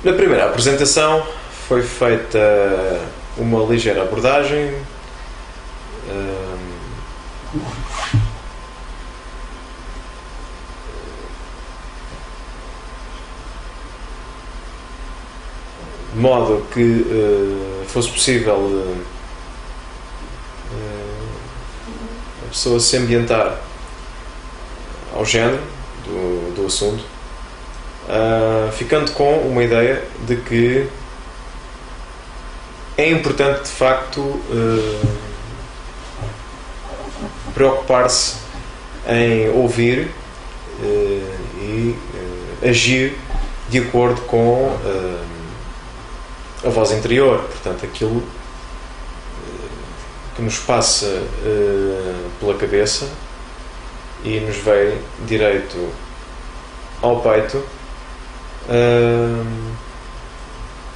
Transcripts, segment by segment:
Na primeira apresentação foi feita uma ligeira abordagem de modo que fosse possível a pessoa se ambientar ao género do assunto, ficando com uma ideia de que é importante de facto preocupar-se em ouvir e agir de acordo com a voz interior, portanto aquilo que nos passa pela cabeça e nos vem direito ao peito,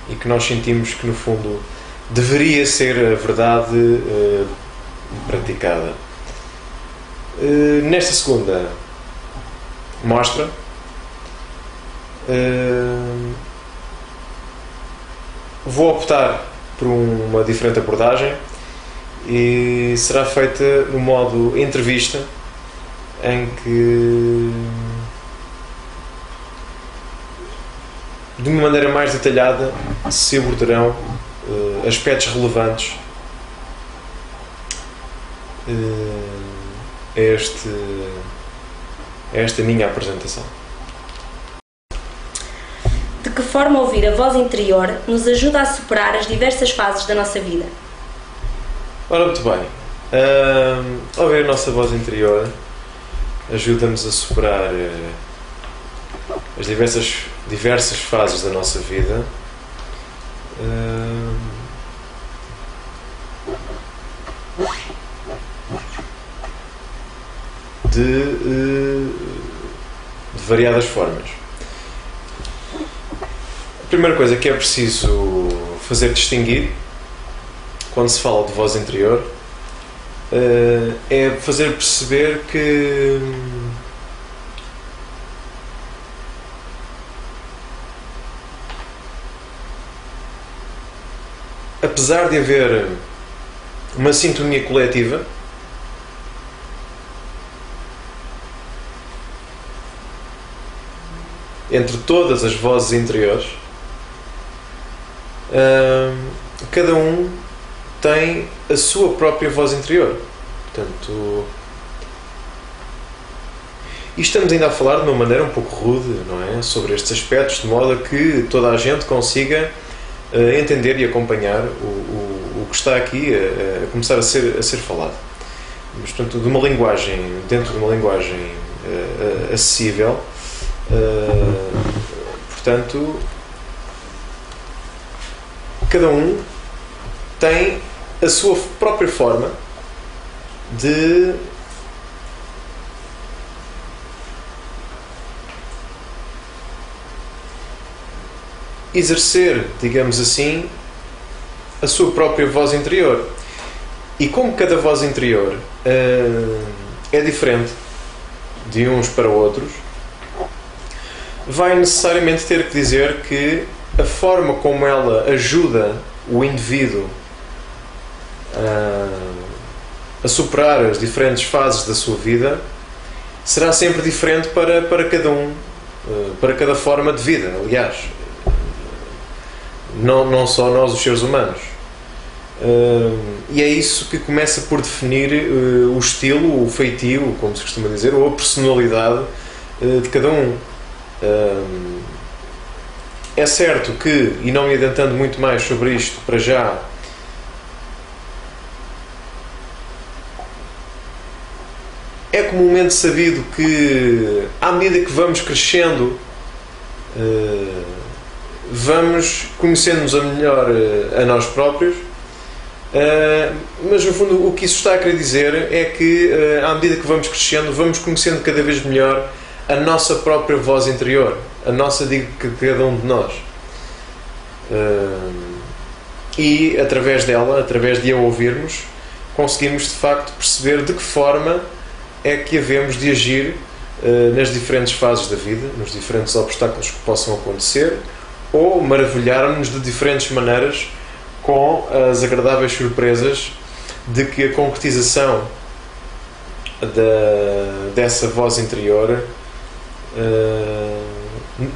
e que nós sentimos que no fundo deveria ser a verdade praticada. Nesta segunda mostra vou optar por uma diferente abordagem e será feita no modo entrevista, em que de uma maneira mais detalhada se abordarão aspectos relevantes a esta minha apresentação. De que forma ouvir a voz interior nos ajuda a superar as diversas fases da nossa vida? Ora, muito bem. Ouvir a nossa voz interior ajuda-nos a superar as diversas fases da nossa vida, de variadas formas. A primeira coisa que é preciso fazer distinguir quando se fala de voz interior é fazer perceber que apesar de haver uma sintonia coletiva, entre todas as vozes interiores, cada um tem a sua própria voz interior. Portanto, e estamos ainda a falar de uma maneira um pouco rude, não é? Sobre estes aspectos, de modo a que toda a gente consiga entender e acompanhar o que está aqui a começar a ser falado. Mas, portanto, de uma linguagem, dentro de uma linguagem acessível, portanto, cada um tem a sua própria forma de exercer, digamos assim, a sua própria voz interior. E como cada voz interior é diferente de uns para outros, vai necessariamente ter que dizer que a forma como ela ajuda o indivíduo a superar as diferentes fases da sua vida será sempre diferente para cada um, para cada forma de vida, aliás. Não só nós, os seres humanos. E é isso que começa por definir o estilo, o feitio, como se costuma dizer, ou a personalidade de cada um. É certo que, e não me adiantando muito mais sobre isto para já, é comumente sabido que, à medida que vamos crescendo, vamos conhecendo-nos a melhor a nós próprios, mas no fundo o que isso está a querer dizer é que à medida que vamos crescendo, vamos conhecendo cada vez melhor a nossa própria voz interior, a nossa, digo, que cada um de nós, e através dela, através de a ouvirmos, conseguimos de facto perceber de que forma é que havemos de agir nas diferentes fases da vida, nos diferentes obstáculos que possam acontecer, ou maravilharmos-nos de diferentes maneiras com as agradáveis surpresas de que a concretização dessa voz interior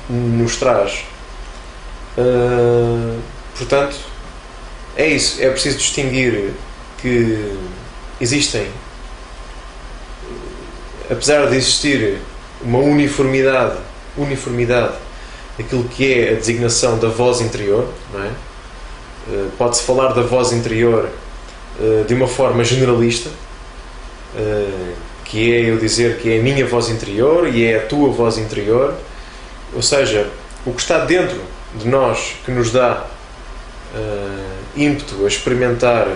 nos traz. Portanto, é isso. É preciso distinguir que existem, apesar de existir uma uniformidade daquilo que é a designação da voz interior, não é? Pode-se falar da voz interior de uma forma generalista, que é eu dizer que é a minha voz interior e é a tua voz interior, ou seja, o que está dentro de nós que nos dá ímpeto a experimentar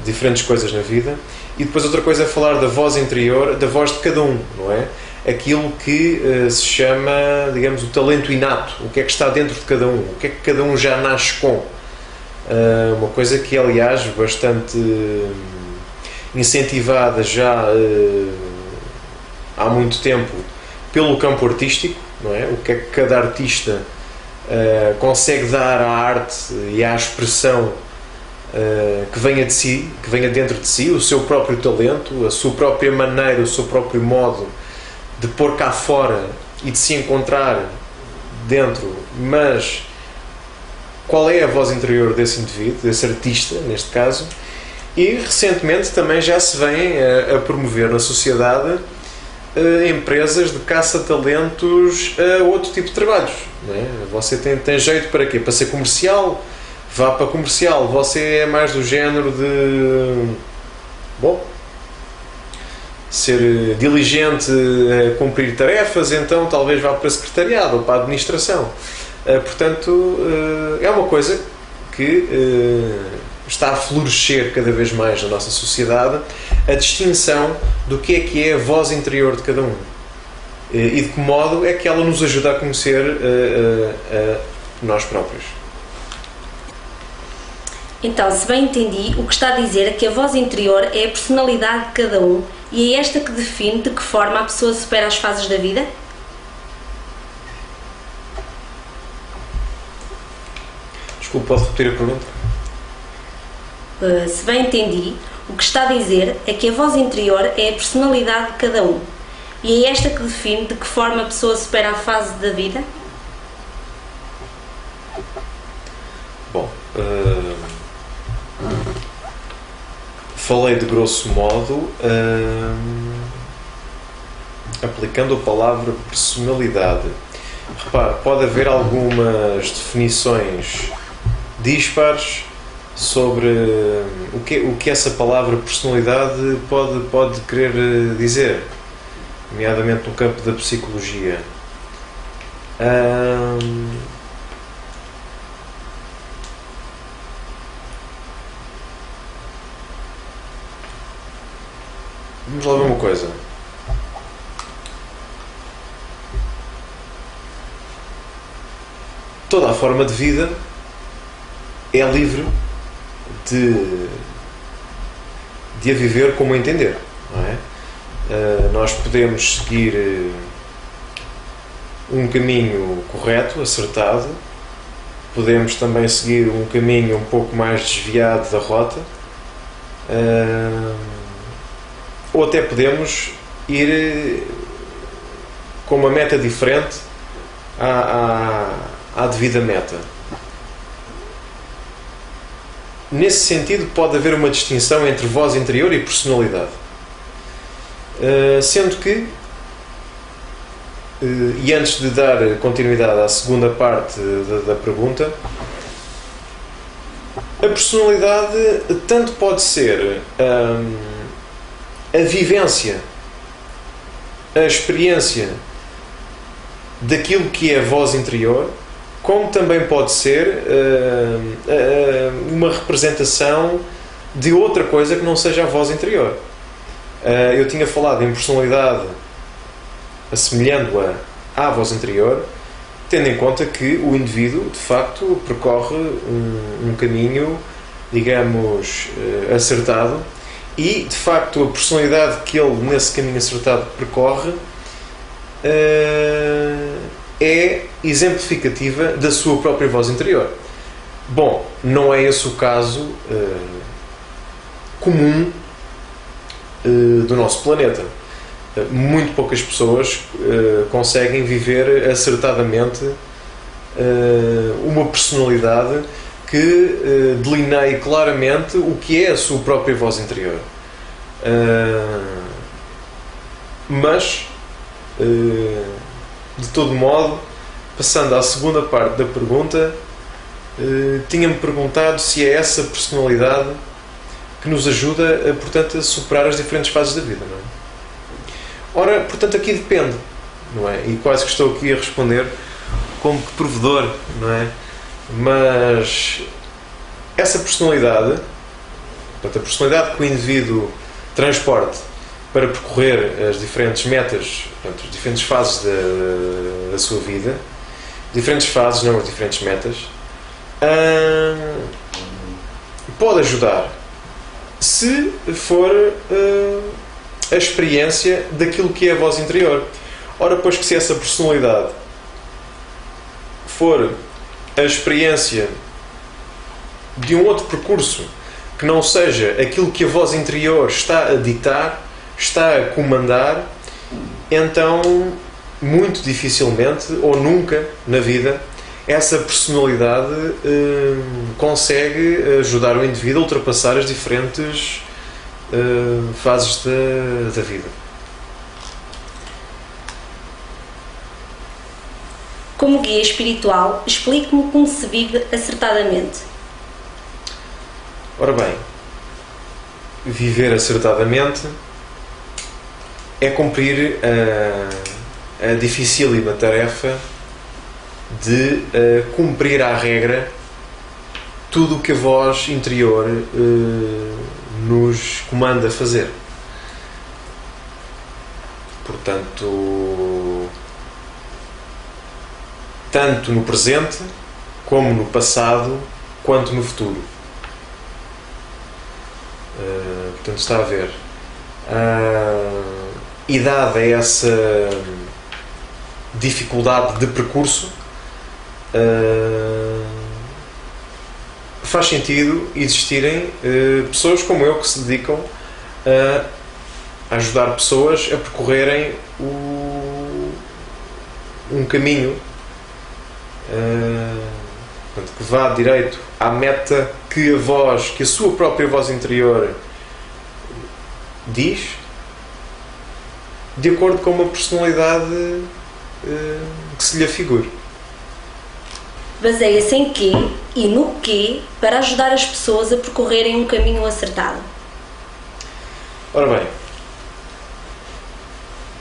diferentes coisas na vida. E depois outra coisa é falar da voz interior, da voz de cada um, não é? Aquilo que se chama, digamos, o talento inato, o que é que está dentro de cada um, o que é que cada um já nasce com. Uma coisa que, aliás, bastante incentivada já há muito tempo pelo campo artístico, não é? O que é que cada artista consegue dar à arte e à expressão que venha de si, que venha dentro de si, o seu próprio talento, a sua própria maneira, o seu próprio modo de pôr cá fora e de se encontrar dentro. Mas qual é a voz interior desse indivíduo, desse artista, neste caso? E recentemente também já se vem a promover na sociedade empresas de caça-talentos a outro tipo de trabalhos, não é? Você tem jeito para quê? Para ser comercial? Vá para comercial. Você é mais do género de ser diligente a cumprir tarefas, então talvez vá para secretariado ou para a administração. Portanto, é uma coisa que está a florescer cada vez mais na nossa sociedade, a distinção do que é a voz interior de cada um e de que modo é que ela nos ajuda a conhecer nós próprios. Então, se bem entendi, o que está a dizer é que a voz interior é a personalidade de cada um e é esta que define de que forma a pessoa supera as fases da vida? Desculpe, pode repetir a pergunta? Se bem entendi, o que está a dizer é que a voz interior é a personalidade de cada um e é esta que define de que forma a pessoa supera a fase da vida? Bom, falei de grosso modo aplicando a palavra personalidade. Repare, pode haver algumas definições dispares sobre o que essa palavra personalidade pode querer dizer, nomeadamente no campo da psicologia. Vamos lá ver uma coisa. Toda a forma de vida é livre de a viver como entender, não é? Nós podemos seguir um caminho correto, acertado, podemos também seguir um caminho um pouco mais desviado da rota, ou até podemos ir com uma meta diferente à devida meta. Nesse sentido, pode haver uma distinção entre voz interior e personalidade. Sendo que, e antes de dar continuidade à segunda parte da pergunta, a personalidade tanto pode ser a vivência, a experiência daquilo que é a voz interior, como também pode ser uma representação de outra coisa que não seja a voz interior. Eu tinha falado em personalidade assemelhando-a à voz interior, tendo em conta que o indivíduo, de facto, percorre um caminho, digamos, acertado, e, de facto, a personalidade que ele, nesse caminho acertado, percorre é exemplificativa da sua própria voz interior. Bom, não é esse o caso comum do nosso planeta. Muito poucas pessoas conseguem viver acertadamente uma personalidade que delineie claramente o que é a sua própria voz interior. Mas, de todo modo, passando à segunda parte da pergunta, tinha-me perguntado se é essa personalidade que nos ajuda, portanto, a superar as diferentes fases da vida, não é? Ora, portanto, aqui depende, não é? E quase que estou aqui a responder como que provedor, não é? Mas essa personalidade, portanto, a personalidade que o indivíduo transporte para percorrer as diferentes metas, portanto, as diferentes fases da sua vida, diferentes fases, não as diferentes metas, pode ajudar se for a experiência daquilo que é a voz interior. Ora, pois que se essa personalidade for a experiência de um outro percurso que não seja aquilo que a voz interior está a ditar, está a comandar, então muito dificilmente ou nunca na vida essa personalidade consegue ajudar o indivíduo a ultrapassar as diferentes fases da vida. Como guia espiritual, explique-me como se vive acertadamente. Ora bem, viver acertadamente é cumprir a dificílima tarefa de cumprir à regra tudo o que a voz interior nos comanda fazer. Portanto, tanto no presente, como no passado, quanto no futuro. Portanto, está a ver. E dada essa dificuldade de percurso, faz sentido existirem pessoas como eu que se dedicam a ajudar pessoas a percorrerem um caminho que vá direito à meta que a sua própria voz interior diz, de acordo com uma personalidade que se lhe afigure. Baseia-se em quê e no quê para ajudar as pessoas a percorrerem um caminho acertado? Ora bem,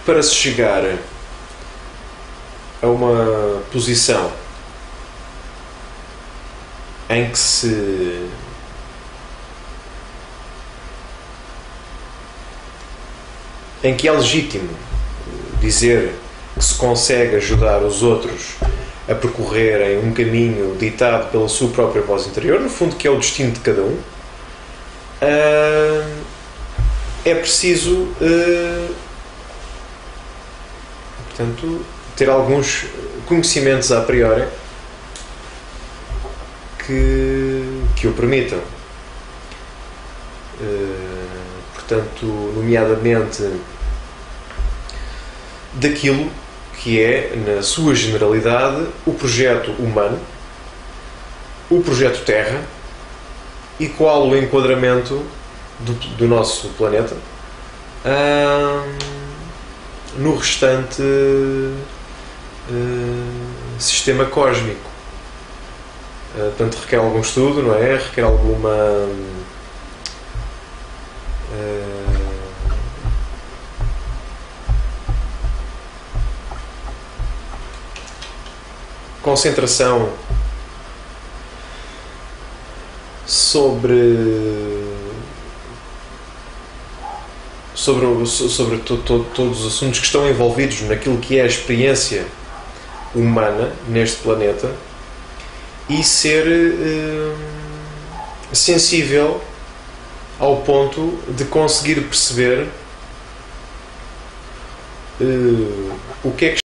para se chegar a uma posição em que é legítimo dizer que se consegue ajudar os outros a percorrerem um caminho ditado pela sua própria voz interior, no fundo que é o destino de cada um, é preciso portanto, ter alguns conhecimentos a priori que o permitam. Portanto, nomeadamente daquilo que é, na sua generalidade, o projeto humano, o projeto Terra e qual o enquadramento do nosso planeta no restante sistema cósmico. Portanto, requer algum estudo, não é? Requer alguma concentração sobre todos os assuntos que estão envolvidos naquilo que é a experiência humana neste planeta e ser sensível ao ponto de conseguir perceber o que é que